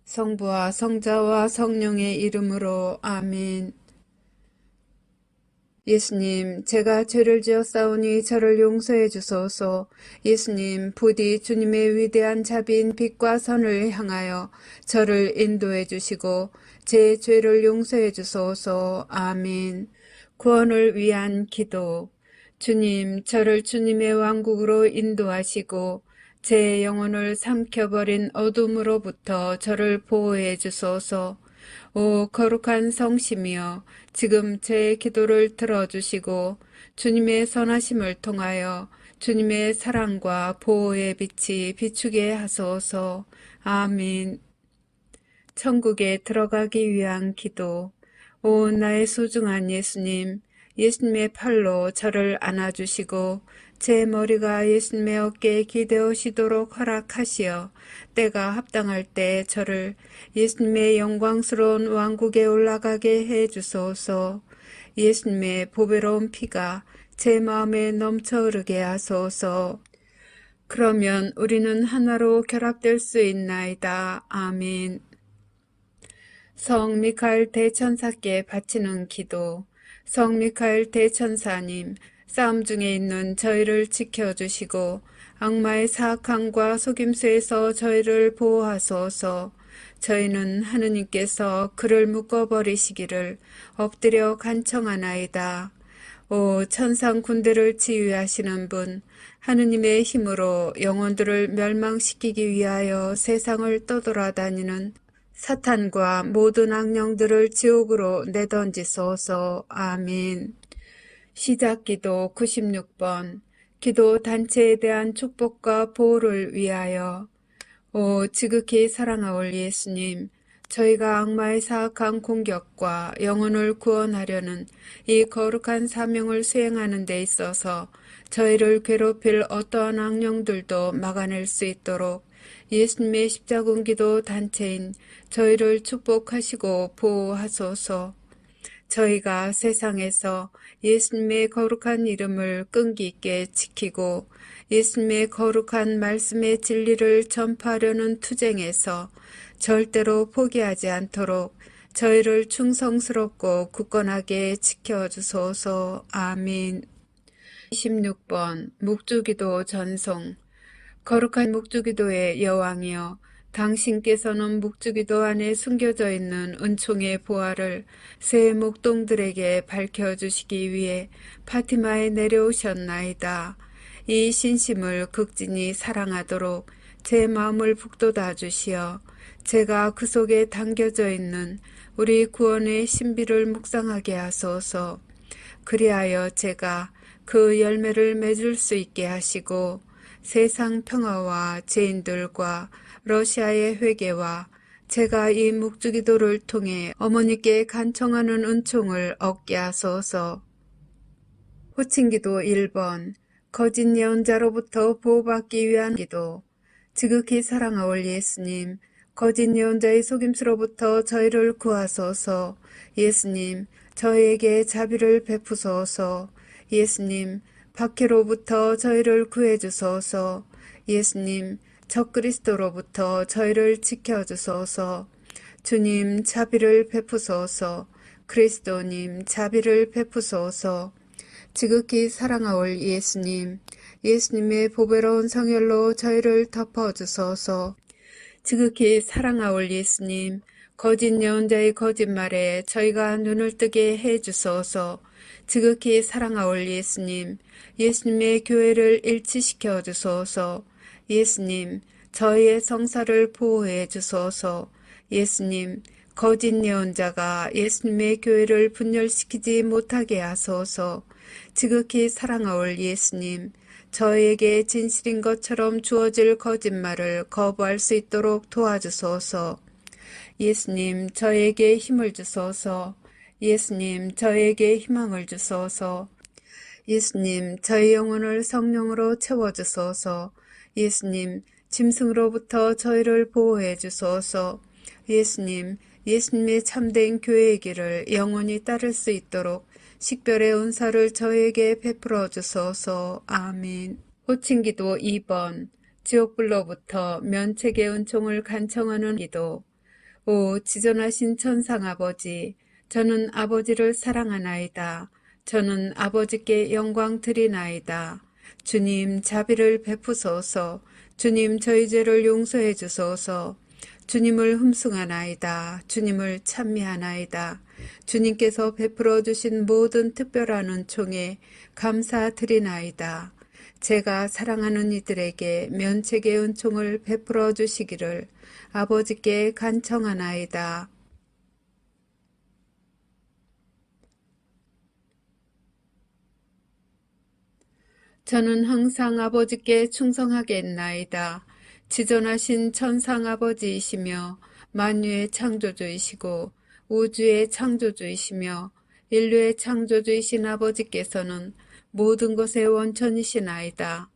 성부와 성자와 성령의 이름으로 아멘. 예수님, 제가 죄를 지었사오니 저를 용서해 주소서. 예수님, 부디 주님의 위대한 자비인 빛과 선을 향하여 저를 인도해 주시고 제 죄를 용서해 주소서. 아멘. 구원을 위한 기도. 주님, 저를 주님의 왕국으로 인도하시고 제 영혼을 삼켜버린 어둠으로부터 저를 보호해 주소서. 오 거룩한 성심이여, 지금 제 기도를 들어주시고 주님의 선하심을 통하여 주님의 사랑과 보호의 빛이 비추게 하소서. 아멘. 천국에 들어가기 위한 기도. 오 나의 소중한 예수님, 예수님의 팔로 저를 안아주시고 제 머리가 예수님의 어깨에 기대어시도록 허락하시어 때가 합당할 때 저를 예수님의 영광스러운 왕국에 올라가게 해주소서. 예수님의 보배로운 피가 제 마음에 넘쳐 흐르게 하소서. 그러면 우리는 하나로 결합될 수 있나이다. 아멘. 성 미카엘 대천사께 바치는 기도. 성 미카엘 대천사님, 싸움 중에 있는 저희를 지켜주시고 악마의 사악함과 속임수에서 저희를 보호하소서. 저희는 하느님께서 그를 묶어버리시기를 엎드려 간청하나이다. 오 천상 군대를 지휘하시는 분, 하느님의 힘으로 영혼들을 멸망시키기 위하여 세상을 떠돌아다니는 사탄과 모든 악령들을 지옥으로 내던지소서. 아멘. 시작기도 96번. 기도 단체에 대한 축복과 보호를 위하여. 오 지극히 사랑하올 예수님, 저희가 악마의 사악한 공격과 영혼을 구원하려는 이 거룩한 사명을 수행하는 데 있어서 저희를 괴롭힐 어떠한 악령들도 막아낼 수 있도록 예수님의 십자군기도 단체인 저희를 축복하시고 보호하소서. 저희가 세상에서 예수님의 거룩한 이름을 끈기 있게 지키고 예수님의 거룩한 말씀의 진리를 전파하려는 투쟁에서 절대로 포기하지 않도록 저희를 충성스럽고 굳건하게 지켜주소서. 아멘. 26번 묵주기도 전송. 거룩한 묵주기도의 여왕이여, 당신께서는 묵주기도 안에 숨겨져 있는 은총의 보화를 새 목동들에게 밝혀주시기 위해 파티마에 내려오셨나이다. 이 신심을 극진히 사랑하도록 제 마음을 북돋아 주시어 제가 그 속에 담겨져 있는 우리 구원의 신비를 묵상하게 하소서. 그리하여 제가 그 열매를 맺을 수 있게 하시고 세상 평화와 죄인들과 러시아의 회개와 제가 이 묵주기도를 통해 어머니께 간청하는 은총을 얻게 하소서. 호칭기도 1번. 거짓 예언자로부터 보호받기 위한 기도. 지극히 사랑하올 예수님, 거짓 예언자의 속임수로부터 저희를 구하소서. 예수님, 저희에게 자비를 베푸소서. 예수님, 박해로부터 저희를 구해주소서. 예수님, 적그리스도로부터 저희를 지켜주소서. 주님, 자비를 베푸소서. 그리스도님, 자비를 베푸소서. 지극히 사랑하올 예수님, 예수님의 보배로운 성혈로 저희를 덮어주소서. 지극히 사랑하올 예수님, 거짓 예언자의 거짓말에 저희가 눈을 뜨게 해주소서. 지극히 사랑하올 예수님, 예수님의 교회를 일치시켜 주소서. 예수님, 저희의 성사를 보호해 주소서. 예수님, 거짓 예언자가 예수님의 교회를 분열시키지 못하게 하소서. 지극히 사랑하올 예수님, 저희에게 진실인 것처럼 주어질 거짓말을 거부할 수 있도록 도와주소서. 예수님, 저에게 힘을 주소서. 예수님, 저에게 희망을 주소서. 예수님, 저희 영혼을 성령으로 채워주소서. 예수님, 짐승으로부터 저희를 보호해 주소서. 예수님, 예수님의 참된 교회의 길을 영원히 따를 수 있도록 식별의 은사를 저에게 베풀어 주소서. 아멘. 호칭기도 2번. 지옥불로부터 면책의 은총을 간청하는 기도. 오 지존하신 천상 아버지, 저는 아버지를 사랑하나이다. 저는 아버지께 영광 드리나이다. 주님 자비를 베푸소서. 주님 저희 죄를 용서해 주소서. 주님을 흠숭하나이다. 주님을 찬미하나이다. 주님께서 베풀어 주신 모든 특별한 은총에 감사드리나이다. 제가 사랑하는 이들에게 면책의 은총을 베풀어 주시기를 아버지께 간청하나이다. 저는 항상 아버지께 충성하겠나이다. 지존하신 천상 아버지이시며 만유의 창조주이시고 우주의 창조주이시며 인류의 창조주이신 아버지께서는 모든 것의 원천이시나이다.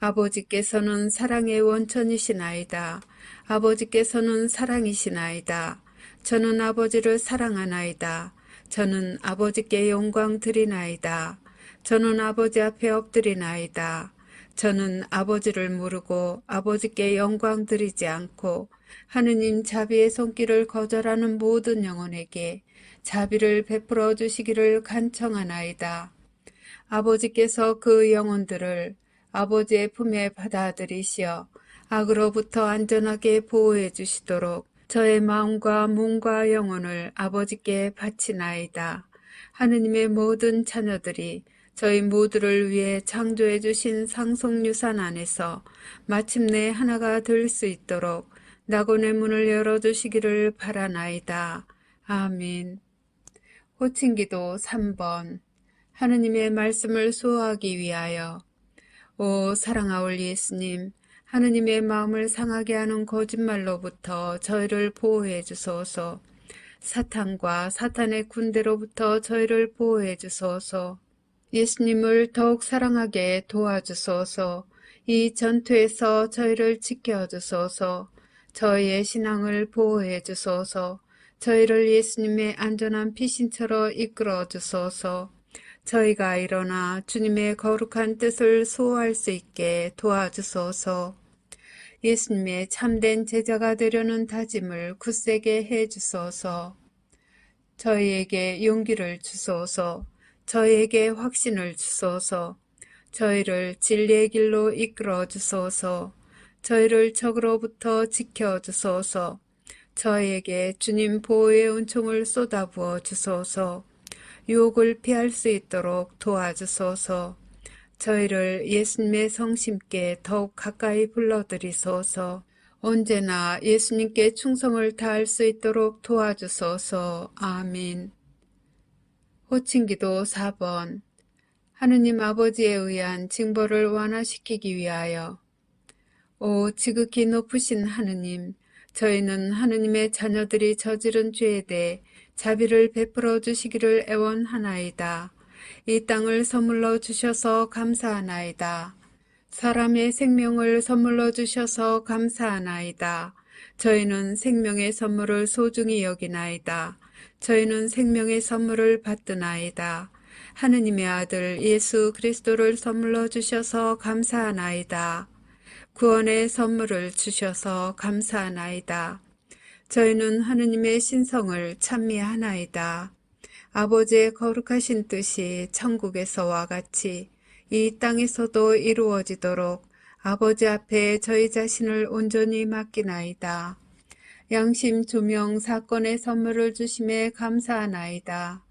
아버지께서는 사랑의 원천이시나이다. 아버지께서는 사랑이시나이다. 저는 아버지를 사랑하나이다. 저는 아버지께 영광 드리나이다. 저는 아버지 앞에 엎드리나이다. 저는 아버지를 모르고 아버지께 영광 드리지 않고 하느님 자비의 손길을 거절하는 모든 영혼에게 자비를 베풀어 주시기를 간청하나이다. 아버지께서 그 영혼들을 아버지의 품에 받아들이시어 악으로부터 안전하게 보호해 주시도록 저의 마음과 몸과 영혼을 아버지께 바치나이다. 하느님의 모든 자녀들이 저희 모두를 위해 창조해 주신 상속유산 안에서 마침내 하나가 될 수 있도록 낙원의 문을 열어주시기를 바라나이다. 아멘. 호칭기도 3번. 하느님의 말씀을 수호하기 위하여. 오 사랑하올 예수님, 하느님의 마음을 상하게 하는 거짓말로부터 저희를 보호해 주소서. 사탄과 사탄의 군대로부터 저희를 보호해 주소서. 예수님을 더욱 사랑하게 도와주소서. 이 전투에서 저희를 지켜주소서. 저희의 신앙을 보호해 주소서. 저희를 예수님의 안전한 피신처로 이끌어 주소서. 저희가 일어나 주님의 거룩한 뜻을 수호할 수 있게 도와주소서. 예수님의 참된 제자가 되려는 다짐을 굳세게 해 주소서. 저희에게 용기를 주소서. 저희에게 확신을 주소서. 저희를 진리의 길로 이끌어 주소서. 저희를 적으로부터 지켜 주소서. 저희에게 주님 보호의 은총을 쏟아부어 주소서. 유혹을 피할 수 있도록 도와주소서. 저희를 예수님의 성심께 더욱 가까이 불러들이소서. 언제나 예수님께 충성을 다할 수 있도록 도와주소서. 아멘. 호칭기도 4번. 하느님 아버지에 의한 징벌을 완화시키기 위하여. 오 지극히 높으신 하느님, 저희는 하느님의 자녀들이 저지른 죄에 대해 자비를 베풀어 주시기를 애원하나이다. 이 땅을 선물로 주셔서 감사하나이다. 사람의 생명을 선물로 주셔서 감사하나이다. 저희는 생명의 선물을 소중히 여기나이다. 저희는 생명의 선물을 받드나이다. 하느님의 아들 예수 그리스도를 선물로 주셔서 감사하나이다. 구원의 선물을 주셔서 감사하나이다. 저희는 하느님의 신성을 찬미하나이다. 아버지의 거룩하신 뜻이 천국에서와 같이 이 땅에서도 이루어지도록 아버지 앞에 저희 자신을 온전히 맡기나이다. 양심 조명 사건의 선물을 주심에 감사하나이다.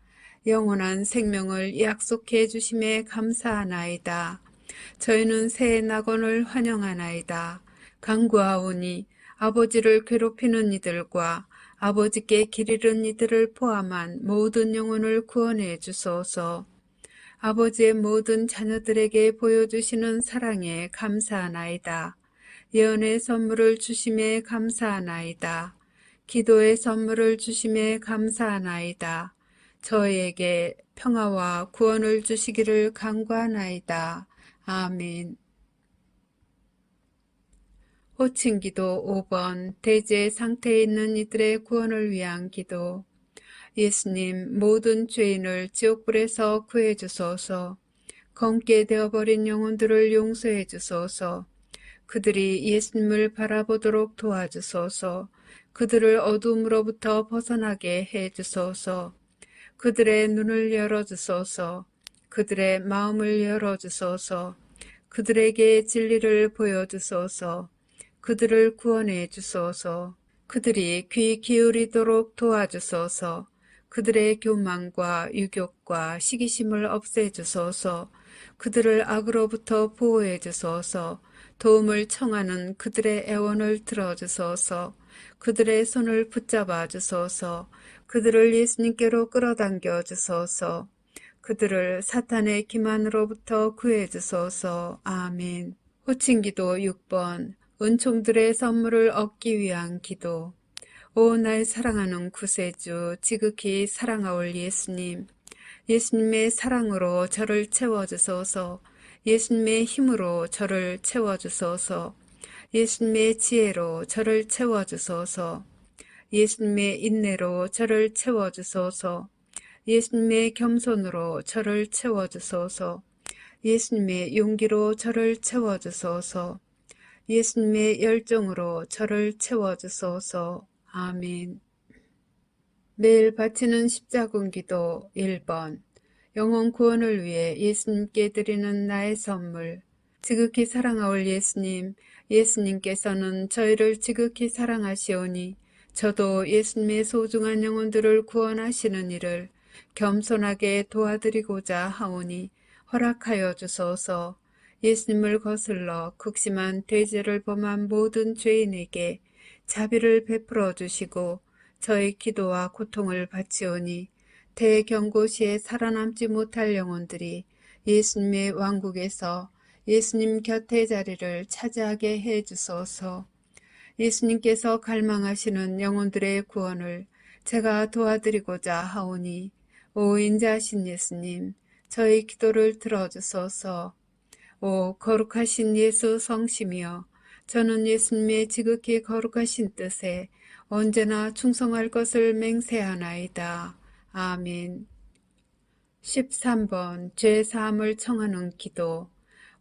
영원한 생명을 약속해 주심에 감사하나이다. 저희는 새 낙원을 환영하나이다. 간구하오니 아버지를 괴롭히는 이들과 아버지께 길 잃은 이들을 포함한 모든 영혼을 구원해 주소서. 아버지의 모든 자녀들에게 보여주시는 사랑에 감사하나이다. 예언의 선물을 주심에 감사하나이다. 기도의 선물을 주심에 감사하나이다. 저희에게 평화와 구원을 주시기를 간구하나이다. 아멘. 호칭기도 5번. 대제 상태에 있는 이들의 구원을 위한 기도. 예수님, 모든 죄인을 지옥불에서 구해 주소서. 검게 되어버린 영혼들을 용서해 주소서. 그들이 예수님을 바라보도록 도와주소서. 그들을 어둠으로부터 벗어나게 해 주소서. 그들의 눈을 열어주소서. 그들의 마음을 열어주소서. 그들에게 진리를 보여주소서. 그들을 구원해 주소서. 그들이 귀 기울이도록 도와주소서. 그들의 교만과 유욕과 시기심을 없애주소서. 그들을 악으로부터 보호해 주소서. 도움을 청하는 그들의 애원을 들어주소서. 그들의 손을 붙잡아 주소서. 그들을 예수님께로 끌어당겨 주소서. 그들을 사탄의 기만으로부터 구해 주소서. 아멘. 호칭기도 6번. 은총들의 선물을 얻기 위한 기도. 오 날 사랑하는 구세주, 지극히 사랑하올 예수님, 예수님의 사랑으로 저를 채워주소서. 예수님의 힘으로 저를 채워주소서. 예수님의 지혜로 저를 채워주소서. 예수님의 인내로 저를 채워주소서. 예수님의 겸손으로 저를 채워주소서. 예수님의 용기로 저를 채워주소서. 예수님의 열정으로 저를 채워주소서. 아멘. 매일 바치는 십자군 기도 1번. 영혼 구원을 위해 예수님께 드리는 나의 선물. 지극히 사랑하올 예수님, 예수님께서는 저희를 지극히 사랑하시오니 저도 예수님의 소중한 영혼들을 구원하시는 일을 겸손하게 도와드리고자 하오니 허락하여 주소서. 예수님을 거슬러 극심한 대죄를 범한 모든 죄인에게 자비를 베풀어 주시고 저의 기도와 고통을 바치오니 대경고시에 살아남지 못할 영혼들이 예수님의 왕국에서 예수님 곁의 자리를 차지하게 해 주소서. 예수님께서 갈망하시는 영혼들의 구원을 제가 도와드리고자 하오니 오 인자하신 예수님, 저의 기도를 들어주소서. 오 거룩하신 예수 성심이여, 저는 예수님의 지극히 거룩하신 뜻에 언제나 충성할 것을 맹세하나이다. 아멘. 13번 죄사함을 청하는 기도.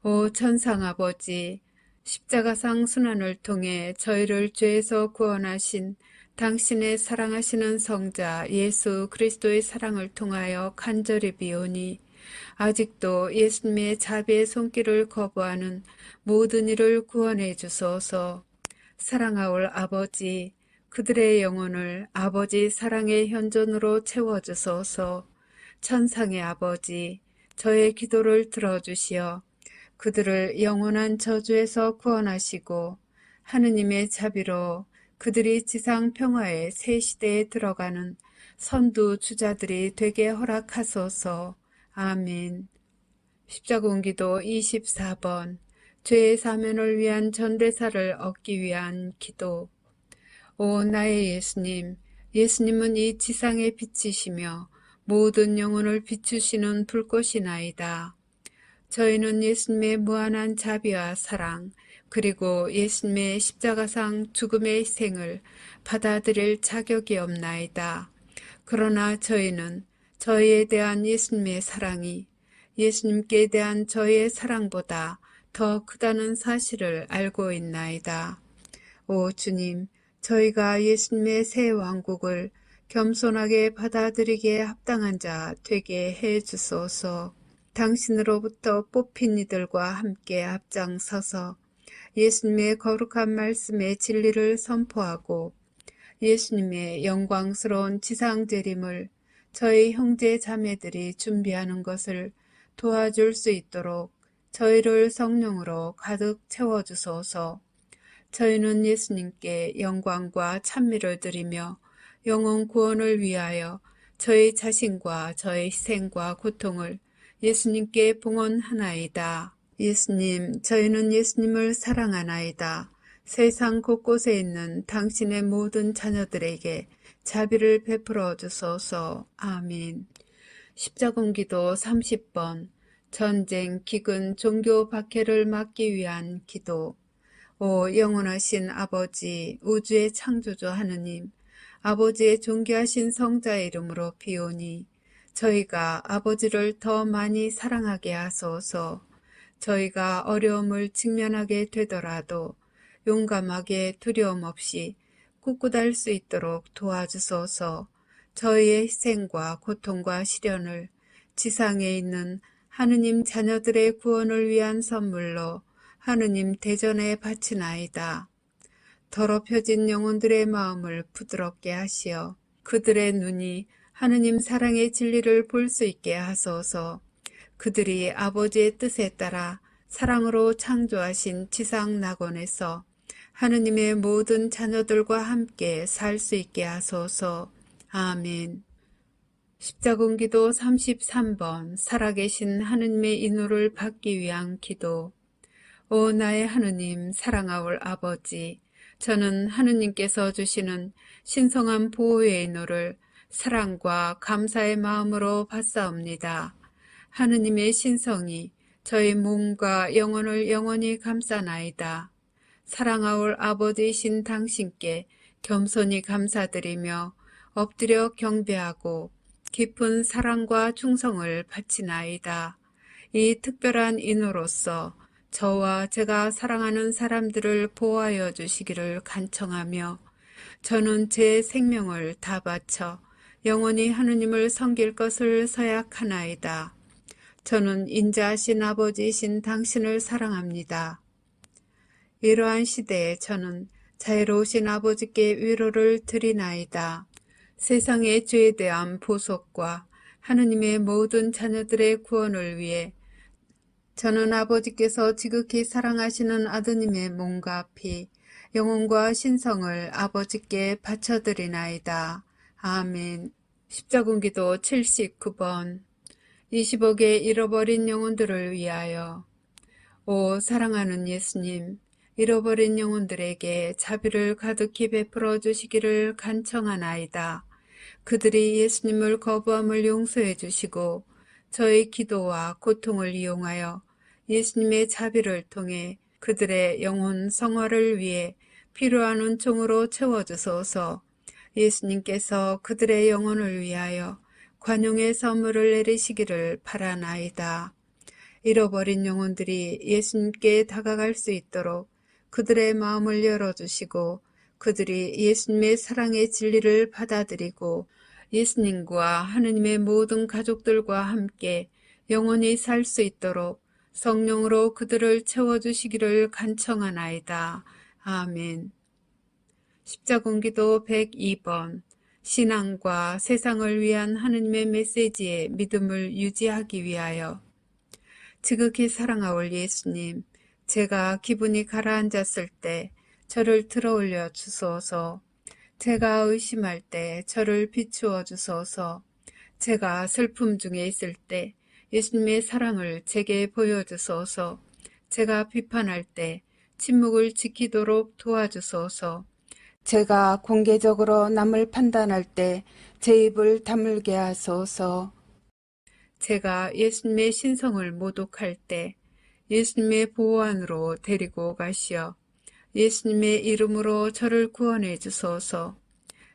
오 천상아버지, 십자가상 순환을 통해 저희를 죄에서 구원하신 당신의 사랑하시는 성자 예수 그리스도의 사랑을 통하여 간절히 비오니 아직도 예수님의 자비의 손길을 거부하는 모든 이를 구원해 주소서. 사랑하올 아버지, 그들의 영혼을 아버지 사랑의 현존으로 채워주소서. 천상의 아버지, 저의 기도를 들어주시어 그들을 영원한 저주에서 구원하시고 하느님의 자비로 그들이 지상 평화의 새 시대에 들어가는 선두 주자들이 되게 허락하소서. 아멘. 십자군기도 24번. 죄의 사면을 위한 전대사를 얻기 위한 기도. 오 나의 예수님, 예수님은 이 지상의 빛이시며 모든 영혼을 비추시는 불꽃이나이다. 저희는 예수님의 무한한 자비와 사랑, 그리고 예수님의 십자가상 죽음의 희생을 받아들일 자격이 없나이다. 그러나 저희는 저희에 대한 예수님의 사랑이 예수님께 대한 저희의 사랑보다 더 크다는 사실을 알고 있나이다. 오 주님, 저희가 예수님의 새 왕국을 겸손하게 받아들이기에 합당한 자 되게 해 주소서. 당신으로부터 뽑힌 이들과 함께 앞장서서 예수님의 거룩한 말씀의 진리를 선포하고 예수님의 영광스러운 지상재림을 저희 형제 자매들이 준비하는 것을 도와줄 수 있도록 저희를 성령으로 가득 채워주소서. 저희는 예수님께 영광과 찬미를 드리며 영혼 구원을 위하여 저희 자신과 저희 희생과 고통을 예수님께 봉헌하나이다. 예수님, 저희는 예수님을 사랑하나이다. 세상 곳곳에 있는 당신의 모든 자녀들에게 자비를 베풀어 주소서. 아멘. 십자군기도 30번. 전쟁, 기근, 종교 박해를 막기 위한 기도. 오 영원하신 아버지, 우주의 창조주 하느님, 아버지의 존귀하신 성자의 이름으로 비오니 저희가 아버지를 더 많이 사랑하게 하소서. 저희가 어려움을 직면하게 되더라도 용감하게 두려움 없이 굳굳할 수 있도록 도와주소서. 저희의 희생과 고통과 시련을 지상에 있는 하느님 자녀들의 구원을 위한 선물로 하느님 대전에 바치나이다. 더럽혀진 영혼들의 마음을 부드럽게 하시어 그들의 눈이 하느님 사랑의 진리를 볼 수 있게 하소서. 그들이 아버지의 뜻에 따라 사랑으로 창조하신 지상 낙원에서 하느님의 모든 자녀들과 함께 살 수 있게 하소서. 아멘. 십자군기도 33번 살아계신 하느님의 인호를 받기 위한 기도. 오 나의 하느님 사랑하올 아버지, 저는 하느님께서 주시는 신성한 보호의 인호를 사랑과 감사의 마음으로 받사옵니다. 하느님의 신성이 저희 몸과 영혼을 영원히 감싸나이다. 사랑하올 아버지이신 당신께 겸손히 감사드리며 엎드려 경배하고 깊은 사랑과 충성을 바치나이다. 이 특별한 인호로서 저와 제가 사랑하는 사람들을 보호하여 주시기를 간청하며 저는 제 생명을 다 바쳐 영원히 하느님을 섬길 것을 서약하나이다. 저는 인자하신 아버지이신 당신을 사랑합니다. 이러한 시대에 저는 자애로우신 아버지께 위로를 드리나이다. 세상의 죄에 대한 보속과 하느님의 모든 자녀들의 구원을 위해 저는 아버지께서 지극히 사랑하시는 아드님의 몸과 피, 영혼과 신성을 아버지께 바쳐드리나이다. 아멘. 십자군기도 79번 20억의 잃어버린 영혼들을 위하여. 오 사랑하는 예수님, 잃어버린 영혼들에게 자비를 가득히 베풀어 주시기를 간청하나이다. 그들이 예수님을 거부함을 용서해 주시고 저의 기도와 고통을 이용하여 예수님의 자비를 통해 그들의 영혼 성화를 위해 필요한 은총으로 채워주소서. 예수님께서 그들의 영혼을 위하여 관용의 선물을 내리시기를 바라나이다. 잃어버린 영혼들이 예수님께 다가갈 수 있도록 그들의 마음을 열어주시고 그들이 예수님의 사랑의 진리를 받아들이고 예수님과 하느님의 모든 가족들과 함께 영원히 살 수 있도록 성령으로 그들을 채워주시기를 간청하나이다. 아멘. 십자군기도 102번 신앙과 세상을 위한 하느님의 메시지에 믿음을 유지하기 위하여. 지극히 사랑하올 예수님, 제가 기분이 가라앉았을 때 저를 들어올려 주소서. 제가 의심할 때 저를 비추어 주소서. 제가 슬픔 중에 있을 때 예수님의 사랑을 제게 보여주소서. 제가 비판할 때 침묵을 지키도록 도와주소서. 제가 공개적으로 남을 판단할 때 제 입을 다물게 하소서. 제가 예수님의 신성을 모독할 때 예수님의 보호 안으로 데리고 가시어 예수님의 이름으로 저를 구원해 주소서.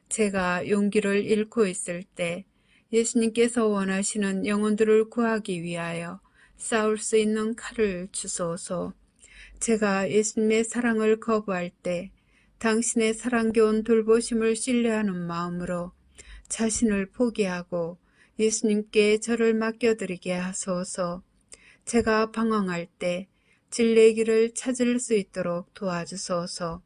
제가 용기를 잃고 있을 때 예수님께서 원하시는 영혼들을 구하기 위하여 싸울 수 있는 칼을 주소서. 제가 예수님의 사랑을 거부할 때 당신의 사랑겨운 돌보심을 신뢰하는 마음으로 자신을 포기하고 예수님께 저를 맡겨드리게 하소서. 제가 방황할 때 진리의 길을 찾을 수 있도록 도와주소서.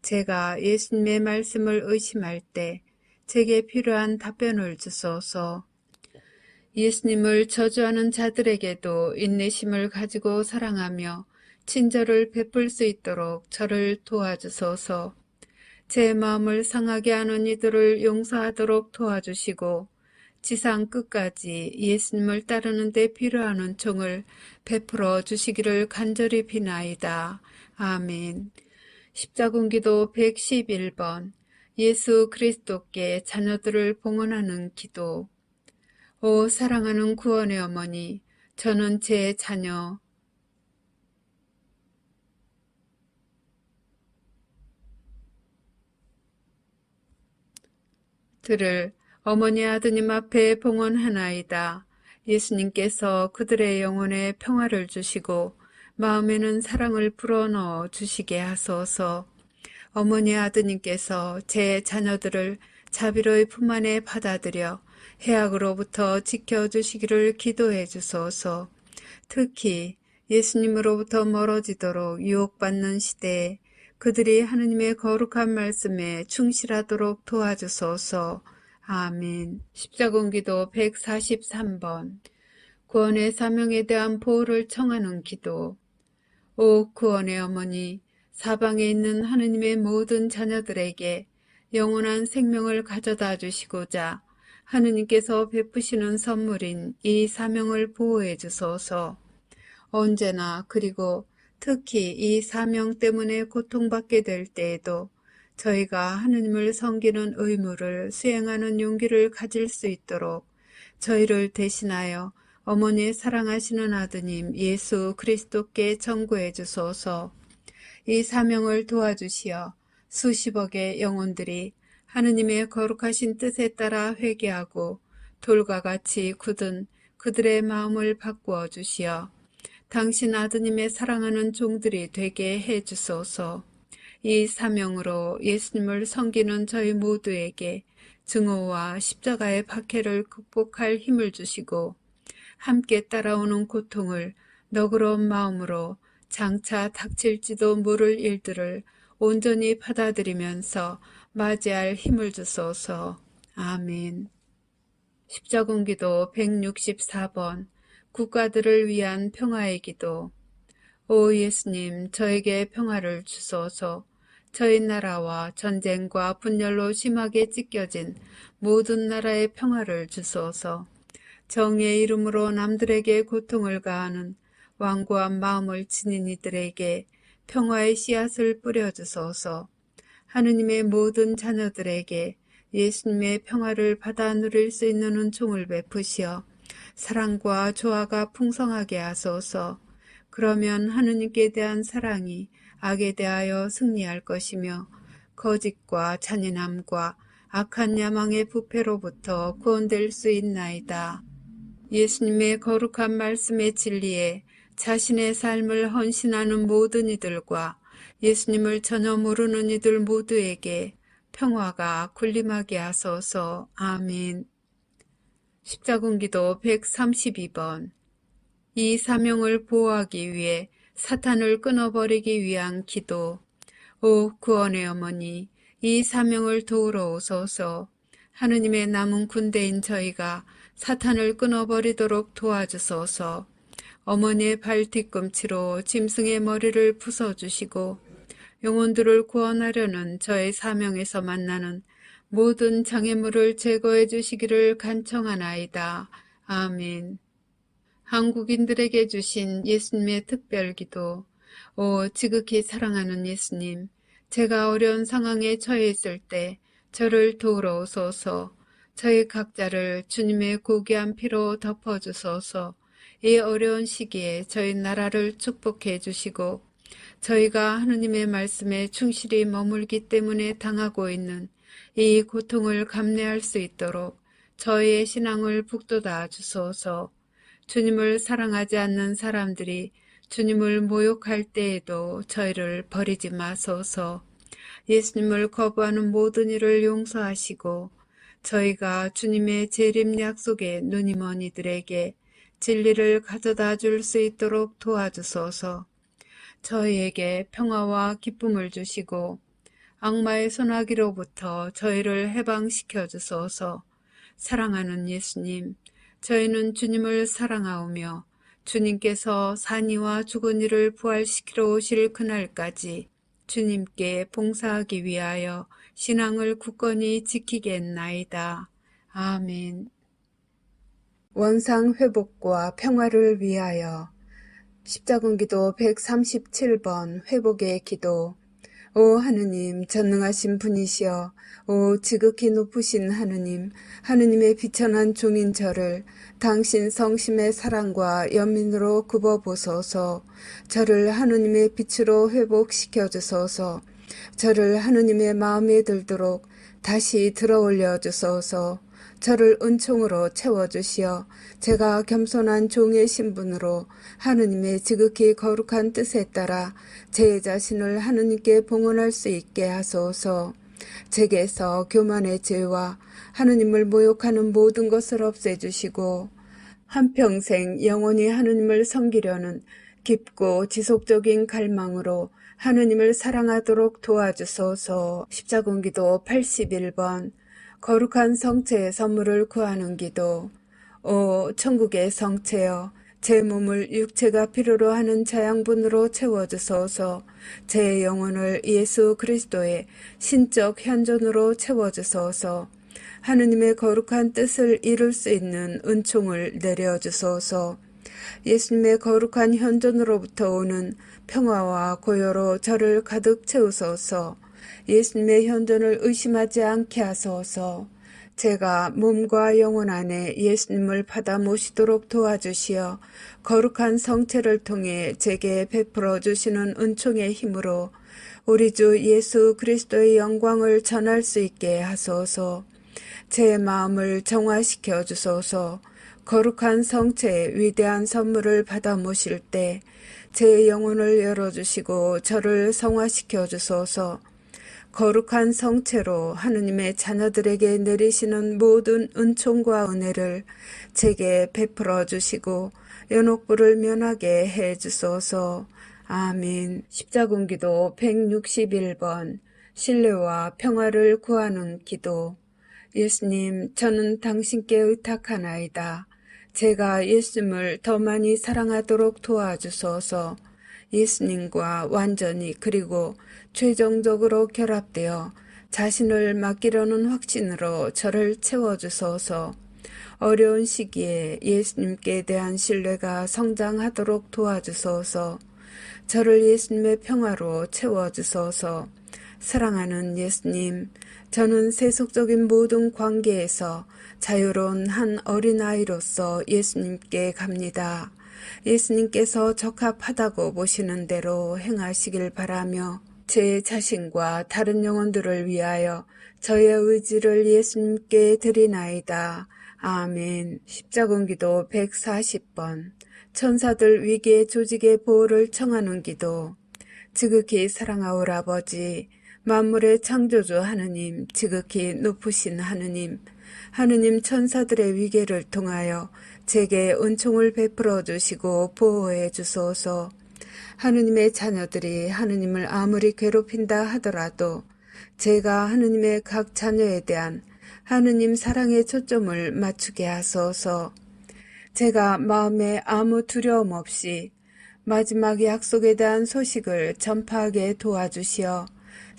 제가 예수님의 말씀을 의심할 때 제게 필요한 답변을 주소서. 예수님을 저주하는 자들에게도 인내심을 가지고 사랑하며 친절을 베풀 수 있도록 저를 도와주소서. 제 마음을 상하게 하는 이들을 용서하도록 도와주시고 지상 끝까지 예수님을 따르는 데 필요한 은총을 베풀어 주시기를 간절히 비나이다. 아멘. 십자군기도 111번 예수 그리스도께 자녀들을 봉헌하는 기도. 오 사랑하는 구원의 어머니, 저는 제 자녀 들을 어머니 아드님 앞에 봉헌하나이다. 예수님께서 그들의 영혼에 평화를 주시고 마음에는 사랑을 불어넣어 주시게 하소서. 어머니 아드님께서 제 자녀들을 자비로이 품 안에 받아들여 해악으로부터 지켜주시기를 기도해 주소서. 특히 예수님으로부터 멀어지도록 유혹받는 시대에 그들이 하느님의 거룩한 말씀에 충실하도록 도와주소서. 아멘. 십자군기도 143번. 구원의 사명에 대한 보호를 청하는 기도. 오 구원의 어머니, 사방에 있는 하느님의 모든 자녀들에게 영원한 생명을 가져다 주시고자 하느님께서 베푸시는 선물인 이 사명을 보호해 주소서. 언제나 그리고 특히 이 사명 때문에 고통받게 될 때에도 저희가 하느님을 섬기는 의무를 수행하는 용기를 가질 수 있도록 저희를 대신하여 어머니의 사랑하시는 아드님 예수 그리스도께 전구해 주소서. 이 사명을 도와주시어 수십억의 영혼들이 하느님의 거룩하신 뜻에 따라 회개하고 돌과 같이 굳은 그들의 마음을 바꾸어 주시어 당신 아드님의 사랑하는 종들이 되게 해 주소서. 이 사명으로 예수님을 섬기는 저희 모두에게 증오와 십자가의 박해를 극복할 힘을 주시고 함께 따라오는 고통을 너그러운 마음으로 장차 닥칠지도 모를 일들을 온전히 받아들이면서 맞이할 힘을 주소서. 아멘. 십자군기도 164번. 국가들을 위한 평화의 기도. 오 예수님, 저에게 평화를 주소서. 저희 나라와 전쟁과 분열로 심하게 찢겨진 모든 나라의 평화를 주소서. 정의의 이름으로 남들에게 고통을 가하는 완고한 마음을 지닌 이들에게 평화의 씨앗을 뿌려주소서. 하느님의 모든 자녀들에게 예수님의 평화를 받아 누릴 수 있는 은총을 베푸시어 사랑과 조화가 풍성하게 하소서. 그러면 하느님께 대한 사랑이 악에 대하여 승리할 것이며 거짓과 잔인함과 악한 야망의 부패로부터 구원될 수 있나이다. 예수님의 거룩한 말씀의 진리에 자신의 삶을 헌신하는 모든 이들과 예수님을 전혀 모르는 이들 모두에게 평화가 군림하게 하소서. 아멘. 십자군기도 132번. 이 사명을 보호하기 위해 사탄을 끊어버리기 위한 기도. 오 구원의 어머니, 이 사명을 도우러 오소서. 하느님의 남은 군대인 저희가 사탄을 끊어버리도록 도와주소서. 어머니의 발 뒤꿈치로 짐승의 머리를 부숴주시고 영혼들을 구원하려는 저의 사명에서 만나는 모든 장애물을 제거해 주시기를 간청하나이다. 아멘. 한국인들에게 주신 예수님의 특별기도. 오 지극히 사랑하는 예수님, 제가 어려운 상황에 처해 있을 때 저를 도우러 오소서. 저희 각자를 주님의 고귀한 피로 덮어주소서. 이 어려운 시기에 저희 나라를 축복해 주시고 저희가 하느님의 말씀에 충실히 머물기 때문에 당하고 있는 이 고통을 감내할 수 있도록 저희의 신앙을 북돋아 주소서. 주님을 사랑하지 않는 사람들이 주님을 모욕할 때에도 저희를 버리지 마소서. 예수님을 거부하는 모든 일을 용서하시고 저희가 주님의 재림 약속에 눈이 먼 이들에게 진리를 가져다 줄 수 있도록 도와주소서. 저희에게 평화와 기쁨을 주시고 악마의 손아귀로부터 저희를 해방시켜 주소서. 사랑하는 예수님, 저희는 주님을 사랑하오며 주님께서 산이와 죽은 이를 부활시키러 오실 그날까지 주님께 봉사하기 위하여 신앙을 굳건히 지키겠나이다. 아멘. 원상 회복과 평화를 위하여. 십자군기도 137번. 회복의 기도. 오 하느님, 전능하신 분이시여, 오 지극히 높으신 하느님, 하느님의 비천한 종인 저를 당신 성심의 사랑과 연민으로 굽어보소서. 저를 하느님의 빛으로 회복시켜 주소서. 저를 하느님의 마음에 들도록 다시 들어올려 주소서. 저를 은총으로 채워주시어 제가 겸손한 종의 신분으로 하느님의 지극히 거룩한 뜻에 따라 제 자신을 하느님께 봉헌할 수 있게 하소서. 제게서 교만의 죄와 하느님을 모욕하는 모든 것을 없애주시고 한평생 영원히 하느님을 섬기려는 깊고 지속적인 갈망으로 하느님을 사랑하도록 도와주소서. 십자군기도 81번 거룩한 성체의 선물을 구하는 기도. 오 천국의 성체여, 제 몸을 육체가 필요로 하는 자양분으로 채워주소서. 제 영혼을 예수 그리스도의 신적 현존으로 채워주소서. 하느님의 거룩한 뜻을 이룰 수 있는 은총을 내려주소서. 예수님의 거룩한 현존으로부터 오는 평화와 고요로 저를 가득 채우소서. 예수님의 현존을 의심하지 않게 하소서. 제가 몸과 영혼 안에 예수님을 받아 모시도록 도와주시어 거룩한 성체를 통해 제게 베풀어 주시는 은총의 힘으로 우리 주 예수 그리스도의 영광을 전할 수 있게 하소서. 제 마음을 정화시켜 주소서. 거룩한 성체의 위대한 선물을 받아 모실 때 제 영혼을 열어주시고 저를 성화시켜 주소서. 거룩한 성체로 하느님의 자녀들에게 내리시는 모든 은총과 은혜를 제게 베풀어 주시고 연옥불을 면하게 해 주소서. 아멘. 십자군기도 161번 신뢰와 평화를 구하는 기도. 예수님, 저는 당신께 의탁하나이다. 제가 예수님을 더 많이 사랑하도록 도와주소서. 예수님과 완전히 그리고 최종적으로 결합되어 자신을 맡기려는 확신으로 저를 채워주소서. 어려운 시기에 예수님께 대한 신뢰가 성장하도록 도와주소서. 저를 예수님의 평화로 채워주소서. 사랑하는 예수님, 저는 세속적인 모든 관계에서 자유로운 한 어린아이로서 예수님께 갑니다. 예수님께서 적합하다고 보시는 대로 행하시길 바라며 제 자신과 다른 영혼들을 위하여 저의 의지를 예수님께 드리나이다. 아멘. 십자군기도 140번 천사들 위기의 조직의 보호를 청하는 기도. 지극히 사랑하올 아버지, 만물의 창조주 하느님, 지극히 높으신 하느님, 하느님 천사들의 위계를 통하여 제게 은총을 베풀어 주시고 보호해 주소서. 하느님의 자녀들이 하느님을 아무리 괴롭힌다 하더라도 제가 하느님의 각 자녀에 대한 하느님 사랑의 초점을 맞추게 하소서. 제가 마음에 아무 두려움 없이 마지막 약속에 대한 소식을 전파하게 도와주시어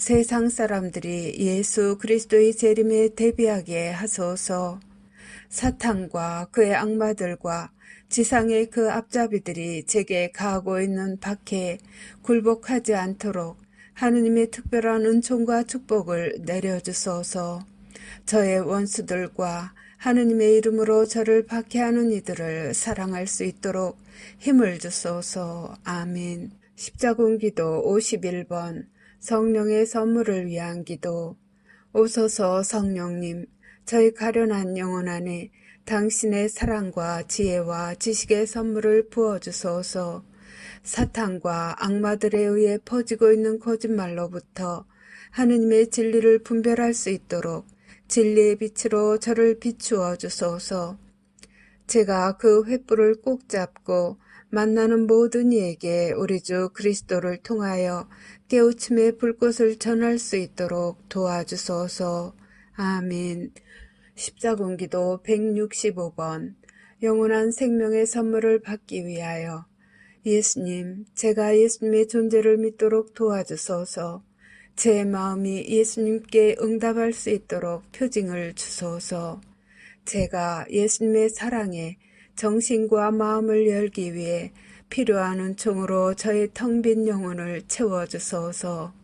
세상 사람들이 예수 그리스도의 재림에 대비하게 하소서. 사탄과 그의 악마들과 지상의 그 앞잡이들이 제게 가하고 있는 박해에 굴복하지 않도록 하느님의 특별한 은총과 축복을 내려주소서. 저의 원수들과 하느님의 이름으로 저를 박해하는 이들을 사랑할 수 있도록 힘을 주소서. 아멘. 십자군기도 51번 성령의 선물을 위한 기도. 오소서 성령님, 저희 가련한 영혼 안에 당신의 사랑과 지혜와 지식의 선물을 부어주소서. 사탄과 악마들에 의해 퍼지고 있는 거짓말로부터 하느님의 진리를 분별할 수 있도록 진리의 빛으로 저를 비추어 주소서. 제가 그 횃불을 꼭 잡고 만나는 모든 이에게 우리 주 그리스도를 통하여 깨우침의 불꽃을 전할 수 있도록 도와주소서. 아멘. 십자군기도 165번 영원한 생명의 선물을 받기 위하여. 예수님, 제가 예수님의 존재를 믿도록 도와주소서. 제 마음이 예수님께 응답할 수 있도록 표징을 주소서. 제가 예수님의 사랑에 정신과 마음을 열기 위해 필요한 은총으로 저의 텅 빈 영혼을 채워주소서.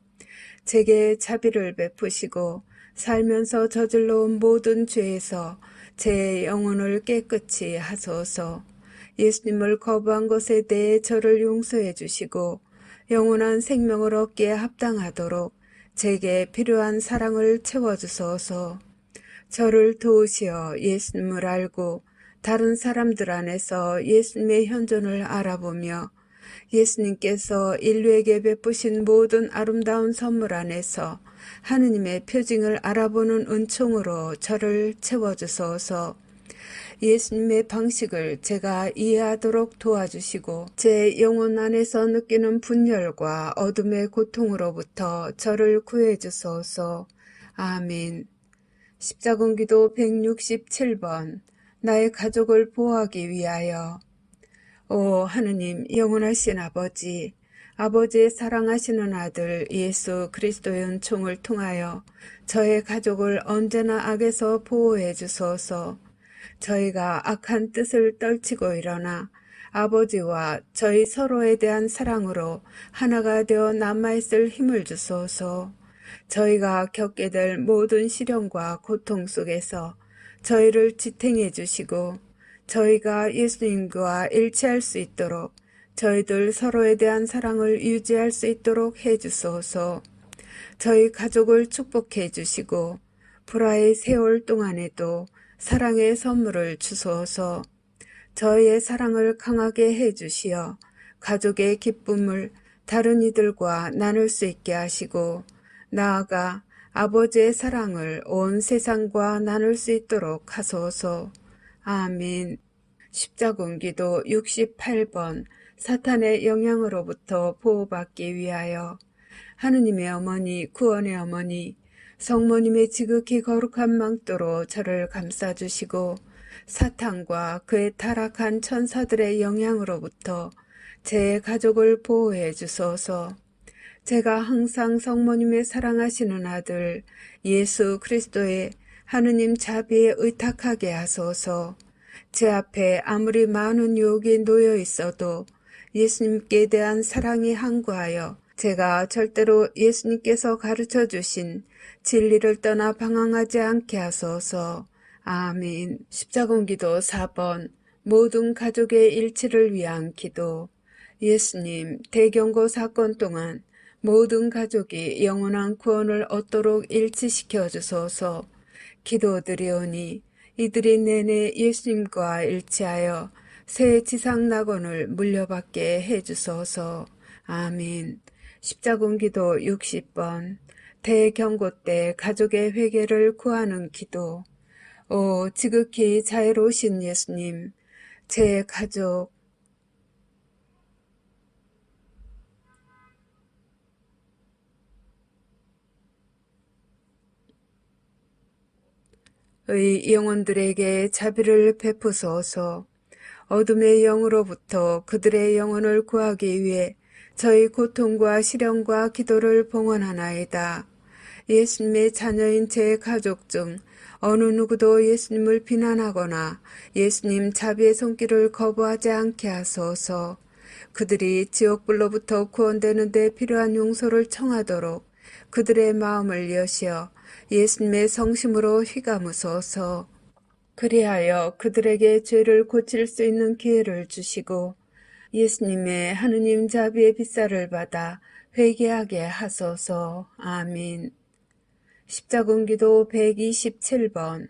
제게 자비를 베푸시고 살면서 저질러온 모든 죄에서 제 영혼을 깨끗이 하소서. 예수님을 거부한 것에 대해 저를 용서해 주시고 영원한 생명을 얻기에 합당하도록 제게 필요한 사랑을 채워주소서. 저를 도우시어 예수님을 알고 다른 사람들 안에서 예수님의 현존을 알아보며 예수님께서 인류에게 베푸신 모든 아름다운 선물 안에서 하느님의 표징을 알아보는 은총으로 저를 채워주소서. 예수님의 방식을 제가 이해하도록 도와주시고 제 영혼 안에서 느끼는 분열과 어둠의 고통으로부터 저를 구해주소서. 아멘. 십자군기도 167번. 나의 가족을 보호하기 위하여. 오 하느님, 영원하신 아버지, 아버지의 사랑하시는 아들 예수 그리스도의 은총을 통하여 저의 가족을 언제나 악에서 보호해 주소서. 저희가 악한 뜻을 떨치고 일어나 아버지와 저희 서로에 대한 사랑으로 하나가 되어 남아있을 힘을 주소서. 저희가 겪게 될 모든 시련과 고통 속에서 저희를 지탱해 주시고 저희가 예수님과 일치할 수 있도록 저희들 서로에 대한 사랑을 유지할 수 있도록 해주소서. 저희 가족을 축복해 주시고 불화의 세월 동안에도 사랑의 선물을 주소서. 저희의 사랑을 강하게 해주시어 가족의 기쁨을 다른 이들과 나눌 수 있게 하시고 나아가 아버지의 사랑을 온 세상과 나눌 수 있도록 하소서. 아멘. 십자군기도 68번. 사탄의 영향으로부터 보호받기 위하여. 하느님의 어머니, 구원의 어머니, 성모님의 지극히 거룩한 망토로 저를 감싸주시고 사탄과 그의 타락한 천사들의 영향으로부터 제 가족을 보호해 주소서. 제가 항상 성모님의 사랑하시는 아들 예수 그리스도의 하느님 자비에 의탁하게 하소서. 제 앞에 아무리 많은 유혹이 놓여 있어도 예수님께 대한 사랑이 항구하여 제가 절대로 예수님께서 가르쳐 주신 진리를 떠나 방황하지 않게 하소서. 아멘. 십자군기도 4번. 모든 가족의 일치를 위한 기도. 예수님, 대경고 사건 동안 모든 가족이 영원한 구원을 얻도록 일치시켜 주소서. 기도드리오니 이들이 내내 예수님과 일치하여 새 지상 낙원을 물려받게 해주소서. 아멘. 십자군기도 60번. 대경고 때 가족의 회개를 구하는 기도. 오 지극히 자애로우신 예수님, 제 가족 의 영혼들에게 자비를 베푸소서. 어둠의 영으로부터 그들의 영혼을 구하기 위해 저희 고통과 시련과 기도를 봉헌하나이다. 예수님의 자녀인 제 가족 중 어느 누구도 예수님을 비난하거나 예수님 자비의 손길을 거부하지 않게 하소서. 그들이 지옥불로부터 구원되는 데 필요한 용서를 청하도록 그들의 마음을 여시어 예수님의 성심으로 휘감으소서. 그리하여 그들에게 죄를 고칠 수 있는 기회를 주시고 예수님의 하느님 자비의 빗살을 받아 회개하게 하소서. 아멘. 십자군기도 127번.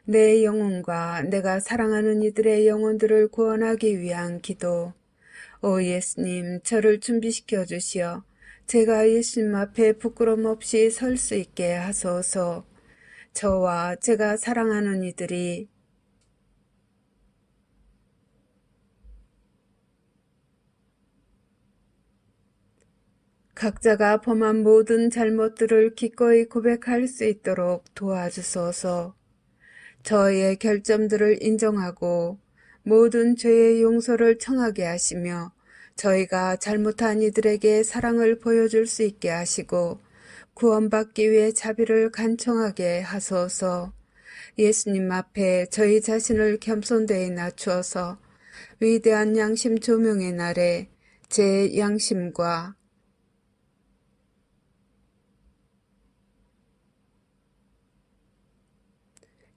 내 영혼과 내가 사랑하는 이들의 영혼들을 구원하기 위한 기도. 오 예수님, 저를 준비시켜 주시어 제가 예수님 앞에 부끄럼 없이 설 수 있게 하소서. 저와 제가 사랑하는 이들이 각자가 범한 모든 잘못들을 기꺼이 고백할 수 있도록 도와주소서. 저의 결점들을 인정하고 모든 죄의 용서를 청하게 하시며 저희가 잘못한 이들에게 사랑을 보여줄 수 있게 하시고 구원받기 위해 자비를 간청하게 하소서. 예수님 앞에 저희 자신을 겸손되이 낮추어서 위대한 양심 조명의 날에 제 양심과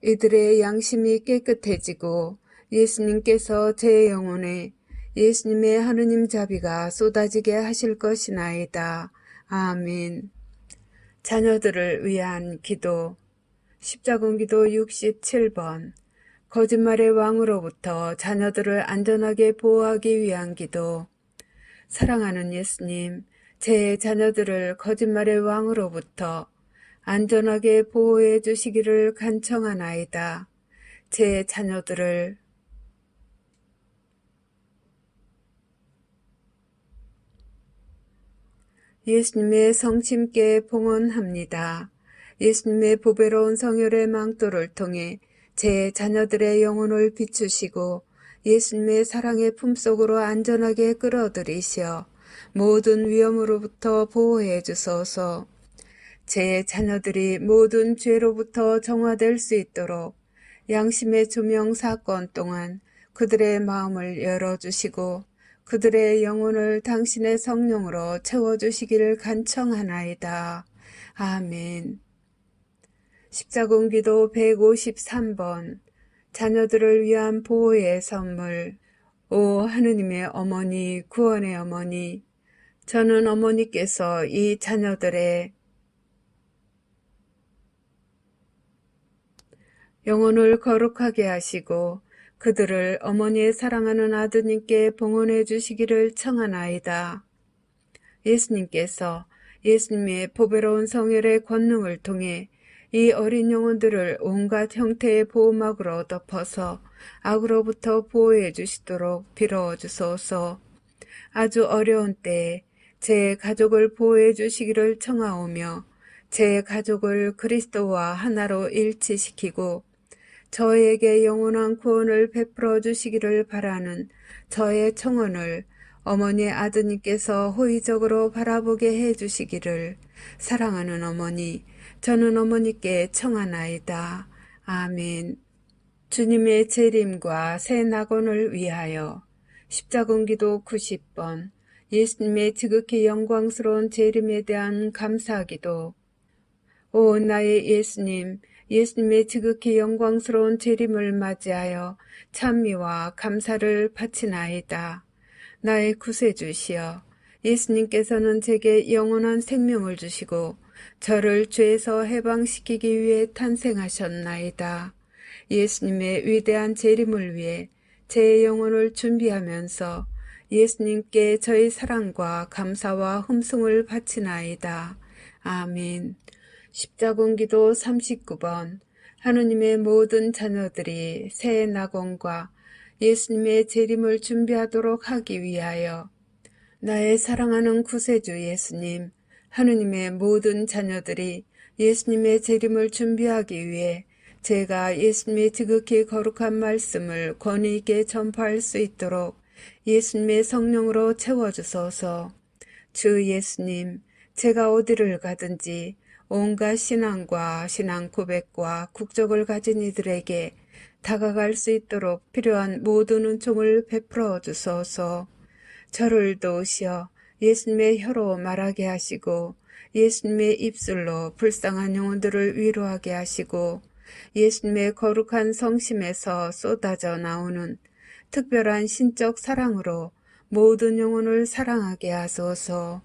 이들의 양심이 깨끗해지고 예수님께서 제 영혼에 예수님의 하느님 자비가 쏟아지게 하실 것이나이다. 아멘. 자녀들을 위한 기도. 십자군기도 67번. 거짓말의 왕으로부터 자녀들을 안전하게 보호하기 위한 기도. 사랑하는 예수님, 제 자녀들을 거짓말의 왕으로부터 안전하게 보호해 주시기를 간청하나이다. 제 자녀들을 예수님의 성심께 봉헌합니다. 예수님의 보배로운 성혈의 망토를 통해 제 자녀들의 영혼을 비추시고 예수님의 사랑의 품속으로 안전하게 끌어들이시어 모든 위험으로부터 보호해 주소서. 제 자녀들이 모든 죄로부터 정화될 수 있도록 양심의 조명 사건 동안 그들의 마음을 열어주시고 그들의 영혼을 당신의 성령으로 채워주시기를 간청하나이다. 아멘. 십자군기도 153번. 자녀들을 위한 보호의 선물. 오 하느님의 어머니, 구원의 어머니, 저는 어머니께서 이 자녀들의 영혼을 거룩하게 하시고 그들을 어머니의 사랑하는 아드님께 봉헌해 주시기를 청하나이다. 예수님께서 예수님의 보배로운 성혈의 권능을 통해 이 어린 영혼들을 온갖 형태의 보호막으로 덮어서 악으로부터 보호해 주시도록 빌어 주소서. 아주 어려운 때에 제 가족을 보호해 주시기를 청하오며 제 가족을 그리스도와 하나로 일치시키고 저에게 영원한 구원을 베풀어 주시기를 바라는 저의 청원을 어머니의 아드님께서 호의적으로 바라보게 해 주시기를 사랑하는 어머니, 저는 어머니께 청하나이다. 아멘. 주님의 재림과 새 낙원을 위하여. 십자군기도 90번. 예수님의 지극히 영광스러운 재림에 대한 감사기도. 오 나의 예수님, 예수님의 지극히 영광스러운 재림을 맞이하여 찬미와 감사를 바치나이다. 나의 구세주시여, 예수님께서는 제게 영원한 생명을 주시고 저를 죄에서 해방시키기 위해 탄생하셨나이다. 예수님의 위대한 재림을 위해 제 영혼을 준비하면서 예수님께 저의 사랑과 감사와 흠숭을 바치나이다. 아멘. 십자군기도 39번. 하느님의 모든 자녀들이 새 낙원과 예수님의 재림을 준비하도록 하기 위하여 나의 사랑하는 구세주 예수님, 하느님의 모든 자녀들이 예수님의 재림을 준비하기 위해 제가 예수님의 지극히 거룩한 말씀을 권위 있게 전파할 수 있도록 예수님의 성령으로 채워주소서. 주 예수님, 제가 어디를 가든지 온갖 신앙과 신앙 고백과 국적을 가진 이들에게 다가갈 수 있도록 필요한 모든 은총을 베풀어 주소서. 저를 도우시어 예수님의 혀로 말하게 하시고 예수님의 입술로 불쌍한 영혼들을 위로하게 하시고 예수님의 거룩한 성심에서 쏟아져 나오는 특별한 신적 사랑으로 모든 영혼을 사랑하게 하소서.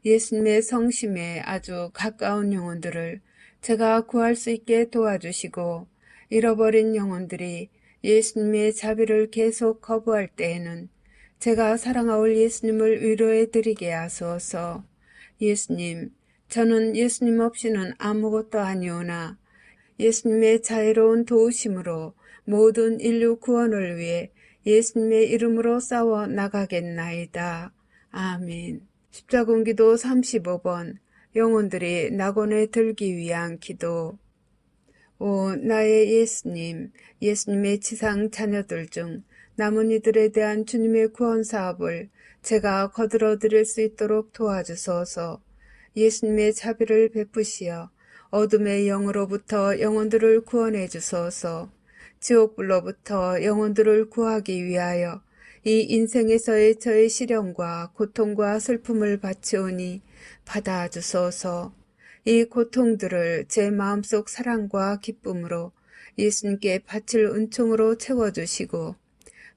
예수님의 성심에 아주 가까운 영혼들을 제가 구할 수 있게 도와주시고 잃어버린 영혼들이 예수님의 자비를 계속 거부할 때에는 제가 사랑하올 예수님을 위로해 드리게 하소서. 예수님, 저는 예수님 없이는 아무것도 아니오나 예수님의 자애로운 도우심으로 모든 인류 구원을 위해 예수님의 이름으로 싸워 나가겠나이다. 아멘. 십자군기도 35번. 영혼들이 낙원에 들기 위한 기도. 오 나의 예수님, 예수님의 지상 자녀들 중 남은 이들에 대한 주님의 구원 사업을 제가 거들어 드릴 수 있도록 도와주소서. 예수님의 자비를 베푸시어 어둠의 영으로부터 영혼들을 구원해 주소서. 지옥불로부터 영혼들을 구하기 위하여 이 인생에서의 저의 시련과 고통과 슬픔을 바치오니 받아주소서. 이 고통들을 제 마음속 사랑과 기쁨으로 예수님께 바칠 은총으로 채워주시고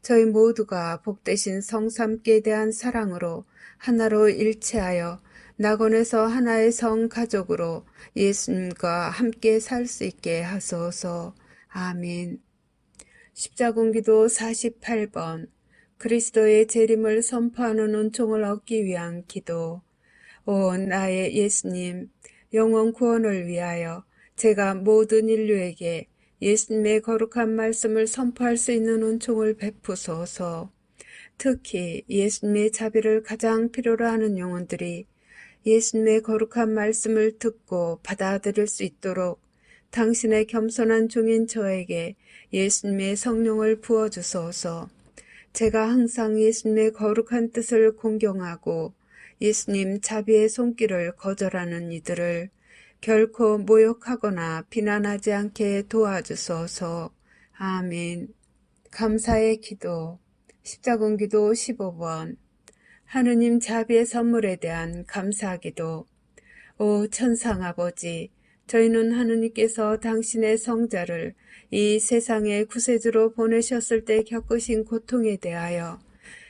저희 모두가 복되신 성삼께 대한 사랑으로 하나로 일체하여 낙원에서 하나의 성 가족으로 예수님과 함께 살 수 있게 하소서. 아멘. 십자군기도 48번 그리스도의 재림을 선포하는 은총을 얻기 위한 기도. 오 나의 예수님, 영원 구원을 위하여 제가 모든 인류에게 예수님의 거룩한 말씀을 선포할 수 있는 은총을 베푸소서. 특히 예수님의 자비를 가장 필요로 하는 영혼들이 예수님의 거룩한 말씀을 듣고 받아들일 수 있도록 당신의 겸손한 종인 저에게 예수님의 성령을 부어주소서. 제가 항상 예수님의 거룩한 뜻을 공경하고 예수님 자비의 손길을 거절하는 이들을 결코 모욕하거나 비난하지 않게 도와주소서. 아멘. 감사의 기도. 십자군기도 15번 하느님 자비의 선물에 대한 감사기도. 오 천상아버지, 저희는 하느님께서 당신의 성자를 이 세상의 구세주로 보내셨을 때 겪으신 고통에 대하여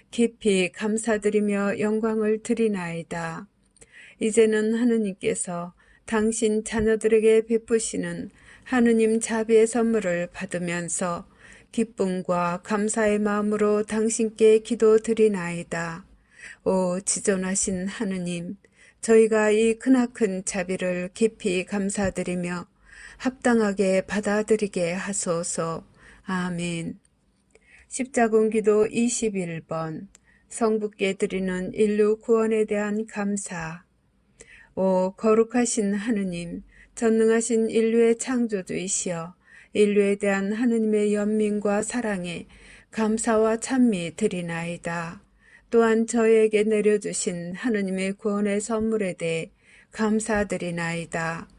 깊이 감사드리며 영광을 드리나이다. 이제는 하느님께서 당신 자녀들에게 베푸시는 하느님 자비의 선물을 받으면서 기쁨과 감사의 마음으로 당신께 기도드리나이다. 오 지존하신 하느님, 저희가 이 크나큰 자비를 깊이 감사드리며 합당하게 받아들이게 하소서. 아멘. 십자군기도 21번 성부께 드리는 인류 구원에 대한 감사. 오 거룩하신 하느님, 전능하신 인류의 창조주이시여 인류에 대한 하느님의 연민과 사랑에 감사와 찬미 드리나이다. 또한 저에게 내려주신 하느님의 구원의 선물에 대해 감사드리나이다.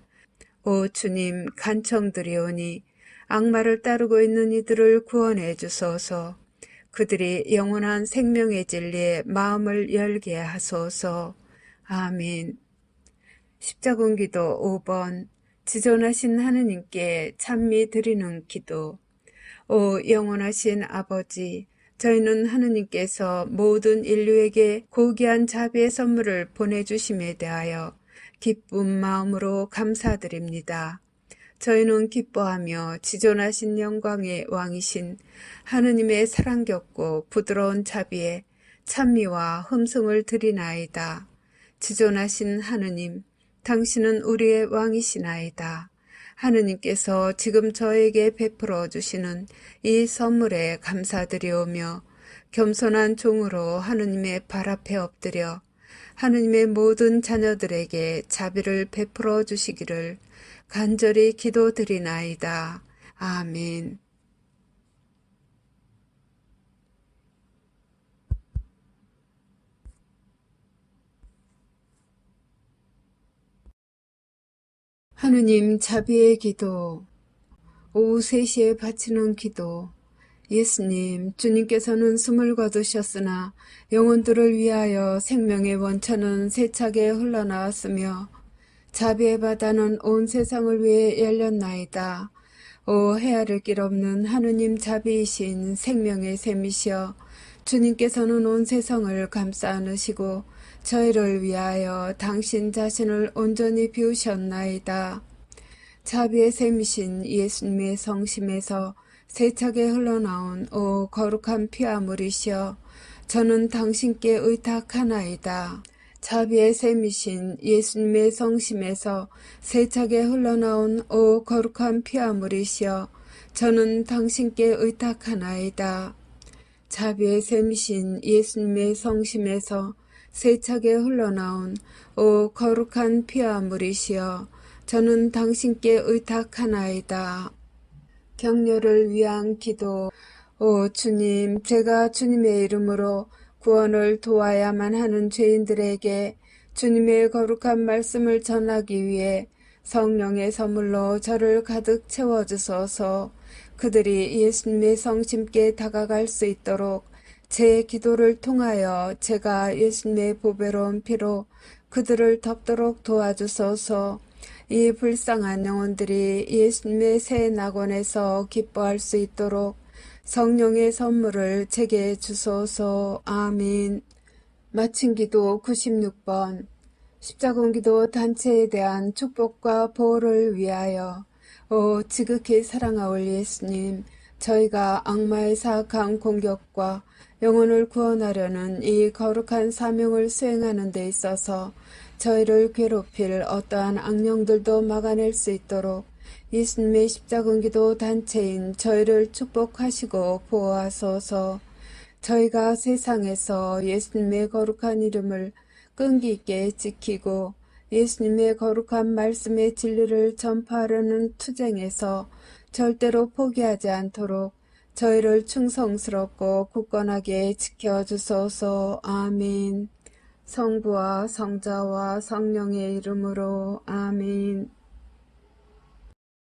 오 주님, 간청드리오니 악마를 따르고 있는 이들을 구원해 주소서. 그들이 영원한 생명의 진리에 마음을 열게 하소서. 아멘. 십자군기도 5번 지존하신 하느님께 찬미 드리는 기도. 오 영원하신 아버지, 저희는 하느님께서 모든 인류에게 고귀한 자비의 선물을 보내주심에 대하여 기쁜 마음으로 감사드립니다. 저희는 기뻐하며 지존하신 영광의 왕이신 하느님의 사랑겹고 부드러운 자비에 찬미와 흠성을 드리나이다. 지존하신 하느님, 당신은 우리의 왕이시나이다. 하느님께서 지금 저에게 베풀어 주시는 이 선물에 감사드리오며 겸손한 종으로 하느님의 발 앞에 엎드려 하느님의 모든 자녀들에게 자비를 베풀어 주시기를 간절히 기도드리나이다. 아멘. 하느님 자비의 기도. 오후 3시에 바치는 기도. 예수님, 주님께서는 숨을 거두셨으나 영혼들을 위하여 생명의 원천은 세차게 흘러나왔으며 자비의 바다는 온 세상을 위해 열렸나이다. 오 헤아릴 길 없는 하느님 자비이신 생명의 샘이시여, 주님께서는 온 세상을 감싸 안으시고 저희를 위하여 당신 자신을 온전히 비우셨나이다. 자비의 샘이신 예수님의 성심에서 세차게 흘러나온 오 거룩한 피아물이시여, 저는 당신께 의탁하나이다. 자비의 샘이신 예수님의 성심에서 세차게 흘러나온 오 거룩한 피아물이시여, 저는 당신께 의탁하나이다. 자비의 샘이신 예수님의 성심에서 세차게 흘러나온 오 거룩한 피아물이시여, 저는 당신께 의탁하나이다. 격려를 위한 기도. 오 주님, 제가 주님의 이름으로 구원을 도와야만 하는 죄인들에게 주님의 거룩한 말씀을 전하기 위해 성령의 선물로 저를 가득 채워주소서. 그들이 예수님의 성심께 다가갈 수 있도록 제 기도를 통하여 제가 예수님의 보배로운 피로 그들을 덮도록 도와주소서. 이 불쌍한 영혼들이 예수님의 새 낙원에서 기뻐할 수 있도록 성령의 선물을 제게 주소서. 아멘. 마친 기도 96번 십자군기도 단체에 대한 축복과 보호를 위하여 지극히 사랑하올 예수님, 저희가 악마의 사악한 공격과 영혼을 구원하려는 이 거룩한 사명을 수행하는 데 있어서 저희를 괴롭힐 어떠한 악령들도 막아낼 수 있도록 예수님의 십자군기도 단체인 저희를 축복하시고 보호하소서. 저희가 세상에서 예수님의 거룩한 이름을 끈기 있게 지키고 예수님의 거룩한 말씀의 진리를 전파하려는 투쟁에서 절대로 포기하지 않도록 저희를 충성스럽고 굳건하게 지켜주소서. 아멘. 성부와 성자와 성령의 이름으로 아멘.